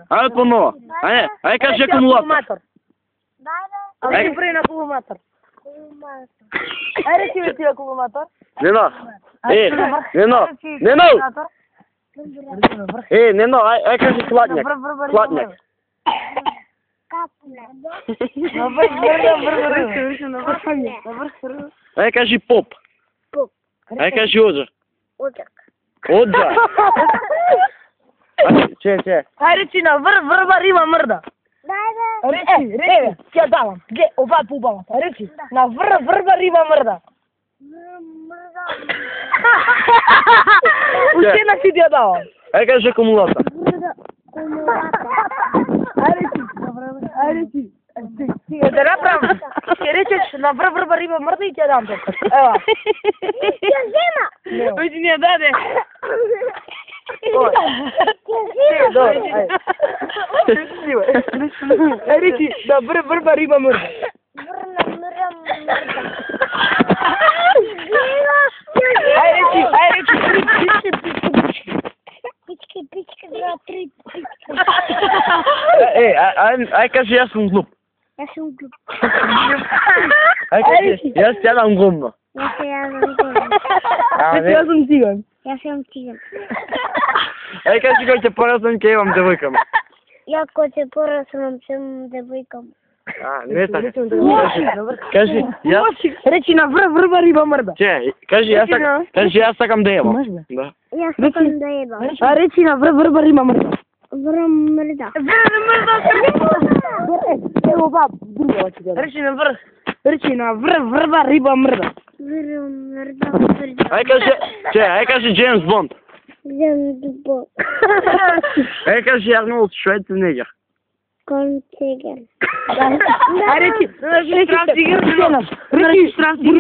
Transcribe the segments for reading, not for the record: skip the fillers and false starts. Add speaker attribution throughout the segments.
Speaker 1: Ајде понова. Ајде кажи акумулатор.
Speaker 2: Ајде први на акумулатор. Ајде ти ти акумулатор.
Speaker 1: Нено. Нено. Нено, ајде кажи хладњак. Хладњак. Ајде кажи поп. Ајде кажи оджа. Оджа. Че.
Speaker 2: Ајде речи на врба риба мрда. Речи, ќе давам. Ге, ова пубава. Речи, на врба риба мрда. Уште на си ја давам.
Speaker 1: Ајде кажи акумулатор.
Speaker 2: Ајде речи. Да направам. Ќе речеш на врба риба мрда и ќе дам тоа. Ева. Ќе зема. Ој ти не даде. Речи, да врба риба мрда. Ајде речи.
Speaker 3: Пичка, 2, 3, пичка.
Speaker 1: Ајде кажи јас сум глуп.
Speaker 3: Јас сум глуп.
Speaker 1: Ајде кажи јас јадам гумно.
Speaker 2: Јас сум циган.
Speaker 3: Јас сум циган.
Speaker 1: Ајде кажи кој ќе пораснам ќе имам девојка.
Speaker 3: Ја кој ќе пораснам ќе имам девојка.
Speaker 1: Не така. Кажи, јас...
Speaker 2: Речи на врба риба мрда.
Speaker 1: Че, кажи јас сакам да јебам. Да.
Speaker 3: Јас сакам да јебам.
Speaker 2: А речи на врба риба мрда.
Speaker 3: Врба мрда.
Speaker 2: Ево баб, друго ќе кажам. Речи на врба риба мрда.
Speaker 3: Врба мрда.
Speaker 1: Ајде кажи Джеймс Бонд.
Speaker 3: Джеймс Бонд.
Speaker 1: Ајде кажи Арнолд Шварценегер.
Speaker 3: Концегер.
Speaker 2: Речи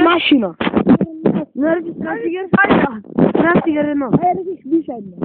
Speaker 2: машина. Речи трансигер едно. Речи биша едно.